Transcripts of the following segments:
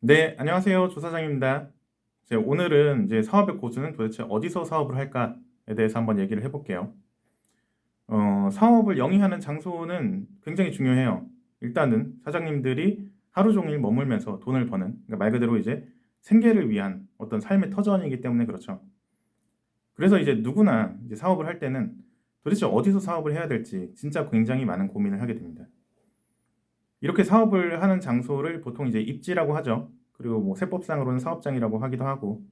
네, 안녕하세요. 조사장입니다. 오늘은 이제 사업의 고수는 도대체 어디서 사업을 할까에 대해서 한번 얘기를 해볼게요. 사업을 영위하는 장소는 굉장히 중요해요. 일단은 사장님들이 하루 종일 머물면서 돈을 버는, 그러니까 말 그대로 이제 생계를 위한 어떤 삶의 터전이기 때문에 그렇죠. 그래서 이제 누구나 이제 사업을 할 때는 도대체 어디서 사업을 해야 될지 진짜 굉장히 많은 고민을 하게 됩니다. 이렇게 사업을 하는 장소를 보통 이제 입지라고 하죠. 그리고 뭐 세법상으로는 사업장이라고 하기도 하고.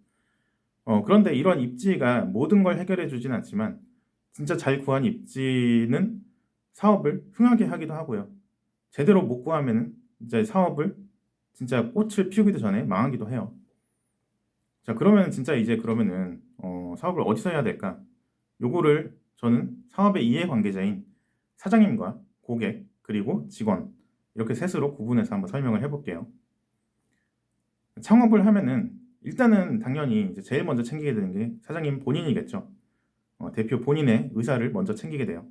그런데 이런 입지가 모든 걸 해결해 주진 않지만 진짜 잘 구한 입지는 사업을 흥하게 하기도 하고요. 제대로 못 구하면은 이제 사업을 진짜 꽃을 피우기도 전에 망하기도 해요. 자, 그러면 진짜 이제 그러면은 사업을 어디서 해야 될까? 요거를 저는 사업의 이해관계자인 사장님과 고객 그리고 직원 이렇게 셋으로 구분해서 한번 설명을 해볼게요. 창업을 하면은 일단은 당연히 이제 제일 먼저 챙기게 되는 게 사장님 본인이겠죠. 대표 본인의 의사를 먼저 챙기게 돼요.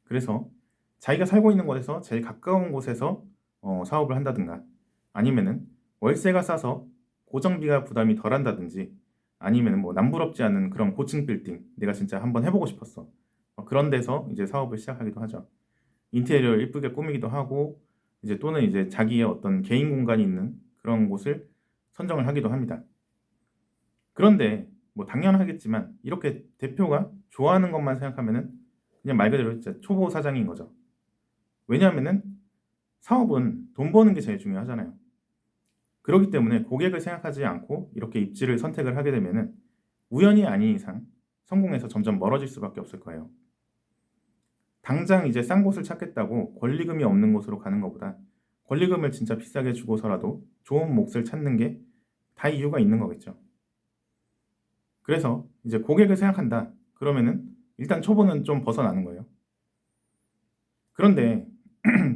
그래서 자기가 살고 있는 곳에서 제일 가까운 곳에서 사업을 한다든가 아니면은 월세가 싸서 고정비가 부담이 덜 한다든지 아니면은 뭐 남부럽지 않은 그런 고층 빌딩 내가 진짜 한번 해보고 싶었어. 그런 데서 이제 사업을 시작하기도 하죠. 인테리어를 이쁘게 꾸미기도 하고 이제 또는 이제 자기의 어떤 개인 공간이 있는 그런 곳을 선정을 하기도 합니다. 그런데 뭐 당연하겠지만 이렇게 대표가 좋아하는 것만 생각하면은 그냥 말 그대로 진짜 초보 사장인 거죠. 왜냐하면은 사업은 돈 버는 게 제일 중요하잖아요. 그렇기 때문에 고객을 생각하지 않고 이렇게 입지를 선택을 하게 되면은 우연이 아닌 이상 성공에서 점점 멀어질 수밖에 없을 거예요. 당장 이제 싼 곳을 찾겠다고 권리금이 없는 곳으로 가는 것보다 권리금을 진짜 비싸게 주고서라도 좋은 몫을 찾는 게 다 이유가 있는 거겠죠. 그래서 이제 고객을 생각한다. 그러면은 일단 초보는 좀 벗어나는 거예요. 그런데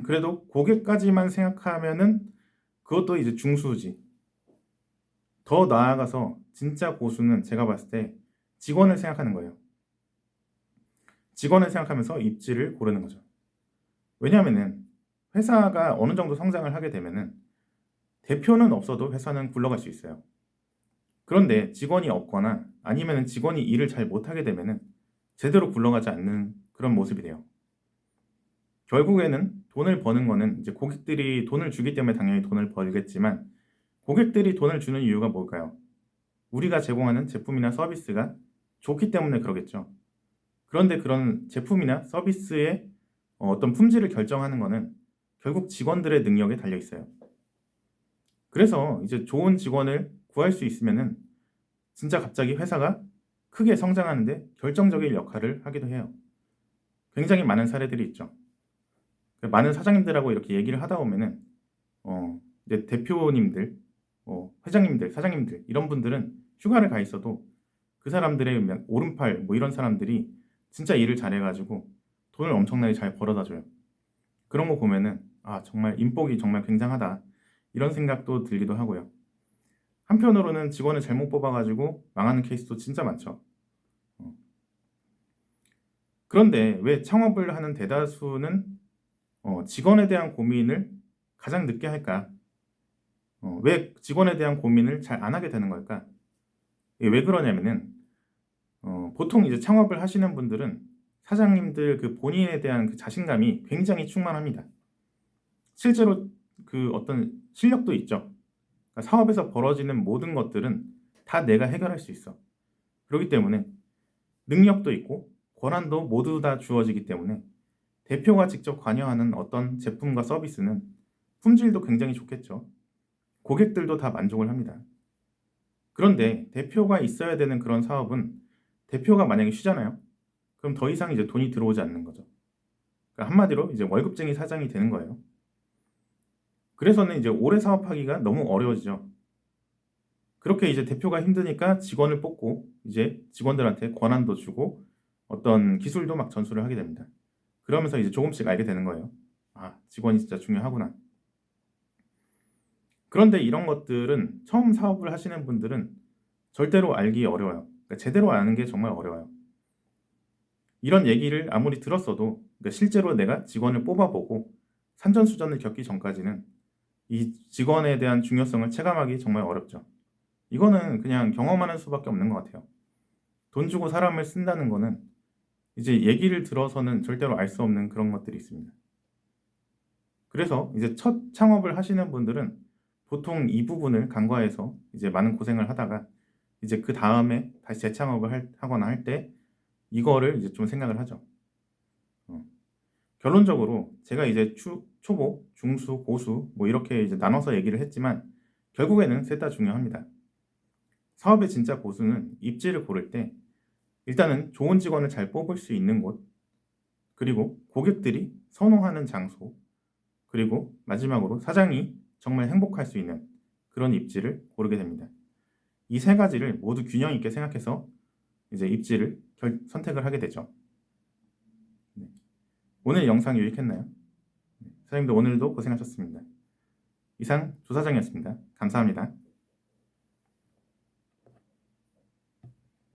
그래도 고객까지만 생각하면은 그것도 이제 중수지. 더 나아가서 진짜 고수는 제가 봤을 때 직원을 생각하는 거예요. 직원을 생각하면서 입지를 고르는 거죠. 왜냐하면은 회사가 어느 정도 성장을 하게 되면은 대표는 없어도 회사는 굴러갈 수 있어요. 그런데 직원이 없거나 아니면은 직원이 일을 잘 못하게 되면은 제대로 굴러가지 않는 그런 모습이 돼요. 결국에는 돈을 버는 거는 이제 고객들이 돈을 주기 때문에 당연히 돈을 벌겠지만 고객들이 돈을 주는 이유가 뭘까요? 우리가 제공하는 제품이나 서비스가 좋기 때문에 그러겠죠. 그런데 그런 제품이나 서비스의 어떤 품질을 결정하는 거는 결국 직원들의 능력에 달려 있어요. 그래서 이제 좋은 직원을 구할 수 있으면은 진짜 갑자기 회사가 크게 성장하는데 결정적인 역할을 하기도 해요. 굉장히 많은 사례들이 있죠. 많은 사장님들하고 이렇게 얘기를 하다 보면은 이제 대표님들, 회장님들, 사장님들 이런 분들은 휴가를 가 있어도 그 사람들의 오른팔 뭐 이런 사람들이 진짜 일을 잘해가지고 돈을 엄청나게 잘 벌어다 줘요. 그런 거 보면은 아 정말 인복이 정말 굉장하다 이런 생각도 들기도 하고요. 한편으로는 직원을 잘못 뽑아가지고 망하는 케이스도 진짜 많죠. 어, 그런데 왜 창업을 하는 대다수는 직원에 대한 고민을 가장 늦게 할까? 왜 직원에 대한 고민을 잘 안 하게 되는 걸까? 이게 왜 그러냐면은 보통 이제 창업을 하시는 분들은 사장님들 그 본인에 대한 그 자신감이 굉장히 충만합니다. 실제로 그 어떤 실력도 있죠. 그러니까 사업에서 벌어지는 모든 것들은 다 내가 해결할 수 있어. 그렇기 때문에 능력도 있고 권한도 모두 다 주어지기 때문에 대표가 직접 관여하는 어떤 제품과 서비스는 품질도 굉장히 좋겠죠. 고객들도 다 만족을 합니다. 그런데 대표가 있어야 되는 그런 사업은 대표가 만약에 쉬잖아요. 그럼 더 이상 이제 돈이 들어오지 않는 거죠. 그러니까 한마디로 이제 월급쟁이 사장이 되는 거예요. 그래서는 이제 오래 사업하기가 너무 어려워지죠. 그렇게 이제 대표가 힘드니까 직원을 뽑고 이제 직원들한테 권한도 주고 어떤 기술도 막 전수를 하게 됩니다. 그러면서 이제 조금씩 알게 되는 거예요. 아, 직원이 진짜 중요하구나. 그런데 이런 것들은 처음 사업을 하시는 분들은 절대로 알기 어려워요. 그러니까 제대로 아는 게 정말 어려워요. 이런 얘기를 아무리 들었어도 그러니까 실제로 내가 직원을 뽑아보고 산전수전을 겪기 전까지는 이 직원에 대한 중요성을 체감하기 정말 어렵죠. 이거는 그냥 경험하는 수밖에 없는 것 같아요. 돈 주고 사람을 쓴다는 거는 이제 얘기를 들어서는 절대로 알 수 없는 그런 것들이 있습니다. 그래서 이제 첫 창업을 하시는 분들은 보통 이 부분을 간과해서 이제 많은 고생을 하다가 이제 그 다음에 다시 재창업을 하거나 할 때 이거를 이제 좀 생각을 하죠. 어. 결론적으로 제가 이제 초보, 중수, 고수 뭐 이렇게 이제 나눠서 얘기를 했지만 결국에는 셋 다 중요합니다. 사업의 진짜 고수는 입지를 고를 때 일단은 좋은 직원을 잘 뽑을 수 있는 곳, 그리고 고객들이 선호하는 장소, 그리고 마지막으로 사장이 정말 행복할 수 있는 그런 입지를 고르게 됩니다. 이 세 가지를 모두 균형 있게 생각해서 이제 입지를 선택을 하게 되죠. 네. 오늘 영상 유익했나요? 사장님도 오늘도 고생하셨습니다. 이상 조사장이었습니다. 감사합니다.